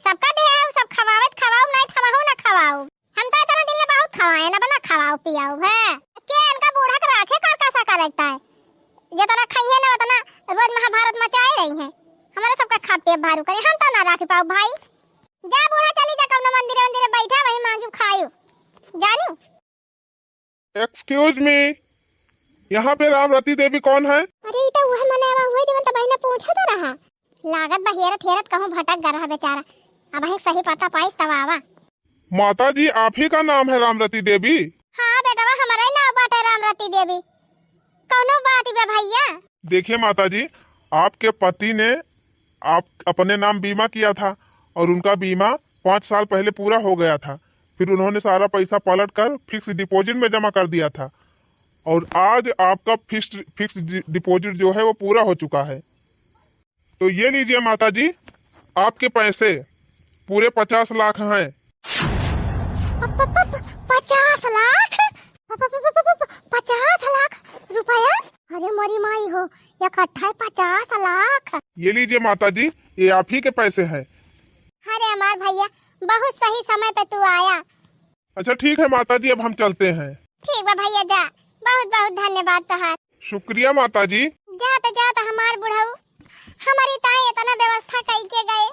Speaker 1: सबका देहे है सब खवावत खवाओ नहीं खवाओ ना खवाओ। हम तो इतना दिन में बहुत खवाए ना बना खवाओ पियाओ है के इनका बूढ़ा के राखे कर कैसा करता है जितना खाइए ना उतना रोज महाभारत मचाए रही हैं, हमारे सबका खा पे भारू करे हम तो ना राख पाओ भाई। जा बूढ़ा चली जा कौन मंदिर मंदिर बैठा वही मांगी खायो जानू।
Speaker 2: एक्सक्यूज मी, यहाँ पे रामरती देवी कौन है?
Speaker 1: अरे तो वह मनेवा हुए जवन त बहिना पूछा तो रहा, लागत बहिरत हेरत कहूं भटक ग रहा बेचारा, अब ही सही पता पाइस तब आवा।
Speaker 2: माता जी आप ही का नाम है रामरती देवी?
Speaker 1: हाँ बेटा हमारा ही नाम बाटे रामरती देवी, कौनो बात बे भैया?
Speaker 2: देखिए माता जी, आपके पति ने आप अपने नाम बीमा किया था और उनका बीमा 5 साल पहले पूरा हो गया था, फिर उन्होंने सारा पैसा पलट कर फिक्स डिपॉजिट में जमा कर दिया था और आज आपका फिक्स डिपॉजिट जो है वो पूरा हो चुका है। तो ये लीजिए माता जी, आपके पैसे पूरे 50 लाख हैं।
Speaker 1: 50 लाख? 50 लाख रुपया? अरे मोरी माई हो इकट्ठा 50 लाख।
Speaker 2: ये लीजिए माता जी, ये आप ही के पैसे हैं।
Speaker 1: अरे हमार भैया बहुत सही समय पे तू आया।
Speaker 2: अच्छा ठीक है माता जी, अब हम चलते हैं।
Speaker 1: ठीक बा भैया जा, बहुत बहुत धन्यवाद तोहार।
Speaker 2: शुक्रिया माता जी।
Speaker 1: जात हमार बुढ़ऊ हमारी ताई इतना व्यवस्था कई के गए,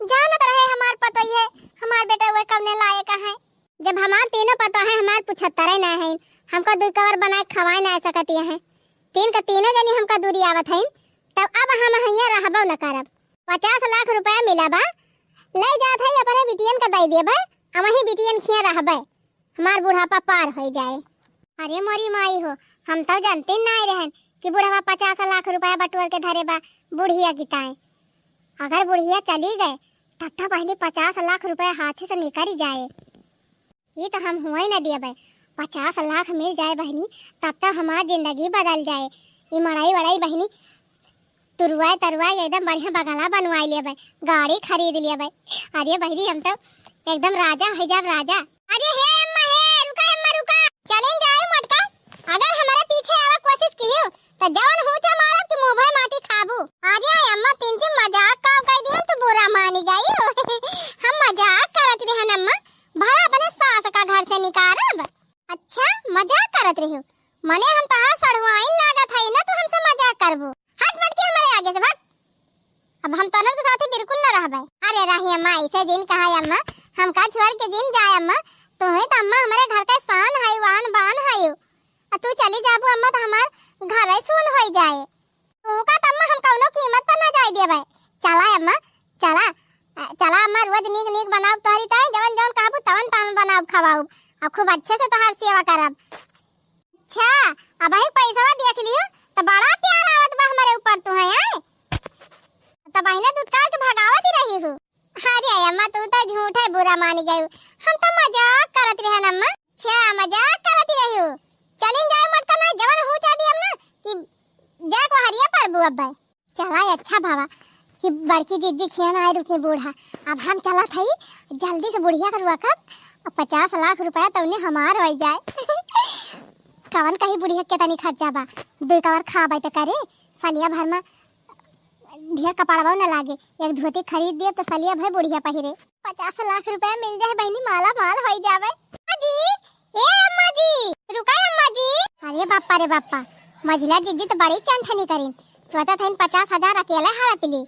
Speaker 1: जानत रहे हमार पतो है हमार बेटा वो कवने लायक है। जब हमार तीनों पतो है हमार 75 ना है, हमको दू कवर बनाए खवाए ना सकती है, तीन का तीनों जनी हमका दूरी आवत है, तब अब हम हइया रहबो न करब। 50 लाख रुपया मिला बा, ले जात है अपने बिटियन का दे देबे, अब वही बिटियन खिया रहबे, हमार बुढ़ापा पार हो जाए। अरे मोरी माई हो, हम तो जानते नहीं रहन कि बुढ़ापा 50 लाख रुपया बटुअर के धरे बा बुढ़िया गिटाए। अगर बुढ़िया चली गए तब तो पहले 50 लाख रुपया हाथ से निकल जाए, ये तो हम हुआ ही न दिए भाई। 50 लाख मिल जाए बहनी तब तो हमारी जिंदगी बदल जाए। ये मड़ाई वड़ाई बहनी तुरवाए तरवाए एकदम बढ़िया बगला बनवाई लिया भाई, गाड़ी खरीद लिया भाई। अरे बहनी हम तो एकदम राजा है जब राजा। अरे हे अम्मा रुका चलें जाए मटका, अगर हमारे पीछे आवा कोशिश कियो तो जवन हो जा मारब कि मुंह भर माटी खाबू। अरे अम्मा तीन से मजाक का कह दी हम तो बुरा मानी गई हम मजाक करत रहे न अम्मा, भला अपने सास का घर से निकारब। अच्छा मजाक करत रही हो, मने हम तहार सड़वाइन लागत है ना तो हमसे मजाक करबो। हट मत के हमारे आगे से भाग, अब हम तोनर के साथ बिल्कुल न रहबे। अरे रही अम्मा ऐसे दिन कहा अम्मा, हम का छोड़ के दिन जाए अम्मा, तोहे तो अम्मा हमारे घर का शान है वान बान है, तू चली जाबू अम्मा तो हमार घर ही सुन हो जाए। तू का अम्मा हम कौनो कीमत पर न जाए देबे। चला अम्मा चला अम्मा, रोज नीक नीक बनाओ तोहरी ताई, जवन जवन कहबू तवन तवन बनाओ खवाओ, अब खूब अच्छे से तोहार सेवा करब। अच्छा अब ही पैसा देख लियो तो बड़ा प्यार आवत बा हमारे ऊपर तू है आए तो बहिने दुदकार के भगावत ही रही हूँ। अरे अम्मा तू तो झूठ है बुरा मानी गई, हम तो मजाक करत रहे अम्मा। अच्छा मजाक करत रही हूँ, चलिन जाए मत तो ना जवन हो जा दी हम ना कि जा को हरिया पर बु अब भाई। चला अच्छा भावा कि बड़की जीजी खियान आए रुके बूढ़ा, अब हम चला थई जल्दी से बुढ़िया कर वक्त अब 50 लाख रुपया तो उन्हें हमार हो जाए। कवन कहीं बुढ़िया के तनी खर्चा बा, दो कवर खाबे तो करे, सालिया भर में ढेर कपड़वा न लागे, एक धोती खरीद दिए तो सालिया भाई बुढ़िया पहिरे। 50 लाख रुपया मिल जाए बहनी, माला माल हो जावे। अम्मा जी, ए अम्मा जी, रुका अम्मा जी। अरे बापा रे बापा, मझिला जीजी तो बड़ी चंठनी करीन, सोचा था इन 50,000 अकेले हाड़ा पिली,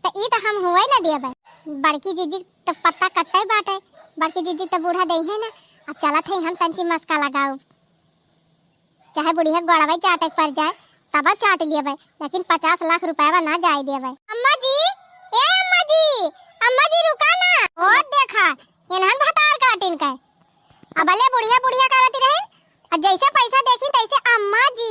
Speaker 1: तो ई तो हम हुए न दिए भाई। बड़की जीजी तो पत्ता कट्टे बाटे, बड़की जीजी तो बूढ़ा दई है ना। अब चलत है हम तंची मस्का लगाओ, चाहे बुढ़िया गोड़ावे चाटे पर जाए तब चाट लिए भाई, लेकिन 50 लाख रुपया ना जाए दिए भाई। अम्मा जी, ए अम्मा जी रुका ना। और देखा इन्हन भतार काटिन का अबले बुढ़िया बुढ़िया करती रही, और जैसे पैसा देखी तैसे अम्मा जी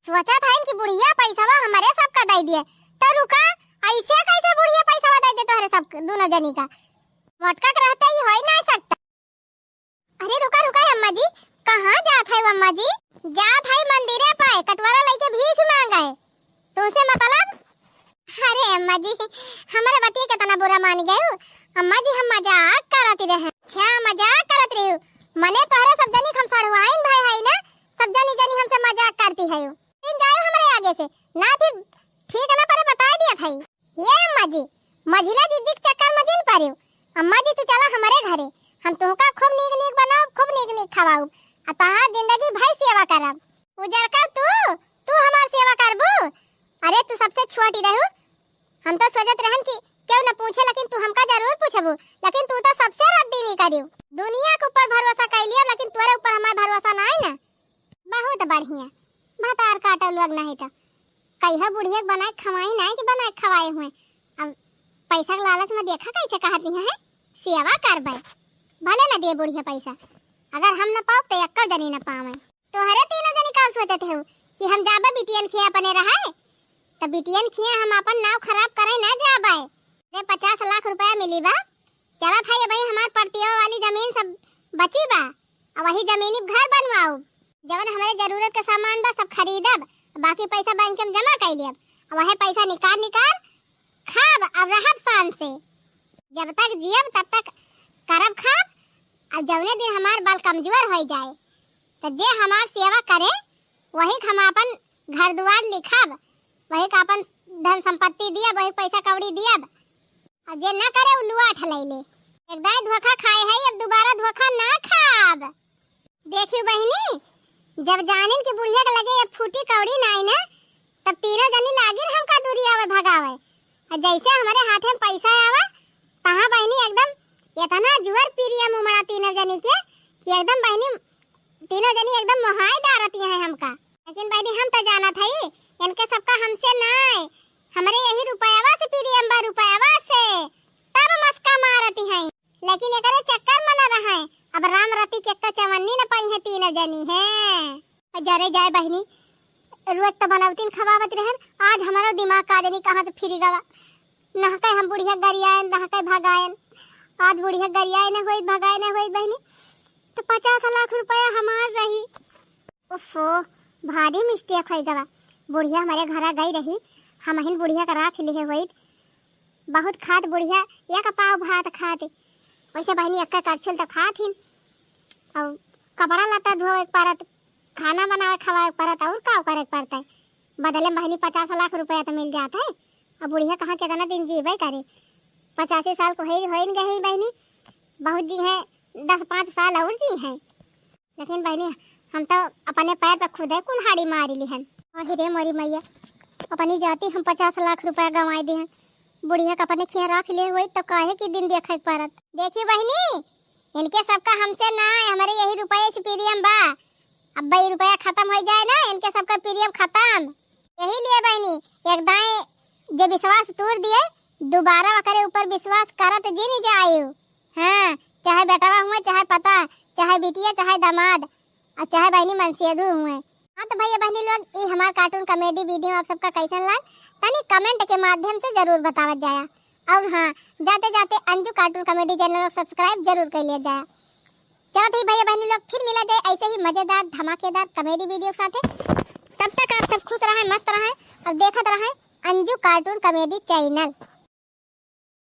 Speaker 1: सोचा था कि बुढ़िया पैसा हमारे सबका दे दिए, तो रुका ऐसे कैसे बुढ़िया पैसा दे दे तोहरे सब दोनों जनी का, मोटका रहते ही हो ही नहीं सकता। अरे रुका रुका अम्मा जी, कहाँ जात है अम्मा जी? जात है मंदिरे पाए, कटवारा लेके भीख मांगा है, तो उसे मतलब? अरे अम्मा जी हमारे बतिया कितना बुरा मान गए हो अम्मा जी, हम मजाक करती रहे। अच्छा मजाक करत रही हो, मने तोहरे सब जनी हम सड़वाइन भाई है ना, सब जनी जनी हमसे मजाक करती है। इन जाओ हमारे आगे से ना, फिर ठीक ना परे बता दिया था। ये अम्मा जी मझिला जीजी के चक्कर में जिन पारियो। अम्मा जी तू चला हमारे घरे, हम तुमका खूब नीक नीक बनाओ, खूब नीक नीक खवाओ, आ तहार जिंदगी भाई सेवा करब। उजर का तू हमार सेवा करबो। अरे तू सबसे छोटी रहू, हम तो सोचत रहन कि क्यों न पूछे, लेकिन तू हमका जरूर पूछबो, लेकिन तू तो सबसे रद्दी नहीं करियो। दुनिया के ऊपर भरोसा कैलियो, लेकिन तोरे ऊपर हमार भरोसा नहीं ना। बहुत बढ़िया भतार काटा लोग नहीं तो कहिया बुढ़िया बनाए खवाई नहीं कि बनाए खवाए हुए। अब पैसा के लालच में देखा कैसे कहती है सेवा करबे, भले न दे बुढ़िया पैसा, अगर हम न पाओ तो एक्को जनी न पावे। तो हरे तीनों जनी का सोचते हो कि हम जाबे बिटियन खिया अपने रहे, तो बिटियन खिया हम अपन नाव खराब करे ना जाबे। रे 50 लाख रुपया मिली बा, चला था ये भाई हमार पड़तियों वाली जमीन सब बची बा, और वही जमीनी घर बनवाओ, जवन हमारे जरूरत के सामान बा सब खरीदब, बाकी पैसा बैंक में जमा कर लियब, वही पैसा निकाल खाब अब रहब शान से, जब तक जियब तब तक करब खाब, और जौने दिन हमार बाल कमजोर हो जाए तो जे हमार सेवा करे वही हम अपन घर दुआर लिखब, वही का अपन धन संपत्ति दिया, वही पैसा कौड़ी दियब, और जे न करे उ लुआ ठलैले। एक दाई धोखा खाए है, अब दोबारा धोखा ना खाब। देखियो बहनी, जब जानिन की बुढ़िया के लगे अब फूटी कौड़ी नहीं ना, तब तीनों जनी लागिन हमका दूरी आवे भगावे, और जैसे हमारे हाथ में पैसा आवा तहां बहनी एकदम इतना जुअर पीरिया मुमड़ा तीनों जनी के कि एकदम बहनी तीनों जनी एकदम मोहाई डारती है हमका। लेकिन बहनी हम तो जाना था इनके सबका हमसे नहीं, हमारे यही रुपयावा से पीरियम बा रुपयावा से तब मस्का मारती है, लेकिन एकरे चक्कर में न रहे। अब राम रति के चवन्नी न पाई है तीनों जनी है। जरे जाए बहनी, रोज तो बनौतीन खवावत रहन, आज हमारा दिमाग का जनी कहां से फिर गवा। नहके हम बुढ़िया गरियान नहके भगायन, आज बुढ़िया गरियाए न होई भगाए न होई बहनी, तो 50 लाख रुपया हमार रही। ओफो भारी मिस्टेक हो गवा, बुढ़िया हमारे घर गई रही, हम हिन बुढ़िया का राख लिए होई, बहुत खात बुढ़िया एक पाव भात खाते, वैसे बहनी एक करछुल तो खात हिन, और कपड़ा लता धोए परत, खाना बनावे खवाए परत, और का करे पड़ता है। बदले में बहनी 50 लाख रुपया तो मिल जाता है। अब बुढ़िया कहाँ कितना दिन जीवे करे, 85 साल को है गई बहनी, बहुत जी है 10-5 साल और जी है, लेकिन बहनी हम तो अपने पैर पर खुद कुल्हाड़ी मारी लिहन। रे मोरी मैया, अपनी जाती हम 50 लाख रुपया गंवाई दिहन, बुढ़िया का अपने खिया रख ले हुई तो काहे की दिन देखे परत। देखिए बहनी, इनके सबका हमसे ना, हमारे यही रुपये से पीरियम बा, अब भाई रुपया खत्म हो जाए ना, इनके सबका पीरियम खत्म। यही लिए बहनी एक दाएं जे विश्वास तोड़ दिए, दोबारा करे ऊपर विश्वास करत जी नहीं जाए। हाँ, चाहे बेटवा हुए, चाहे पता, चाहे बिटिया, चाहे दामाद, और चाहे बहनी मनसेदू हुए। हाँ तो भैया बहनी लोग, ये हमारा कार्टून कॉमेडी वीडियो आप सबका कैसा लगा तनी कमेंट के माध्यम से जरूर बतावत जाया। और हाँ, जाते जाते अंजू कार्टून कॉमेडी चैनल को सब्सक्राइब जरूर कर लिया जाए। चलो ठीक भैया बहनी लोग, फिर मिला जाए ऐसे ही मजेदार धमाकेदार कॉमेडी वीडियो के साथ। तब तक आप सब खुश रहें, मस्त रहें और देखते रहें अंजू कार्टून कॉमेडी चैनल।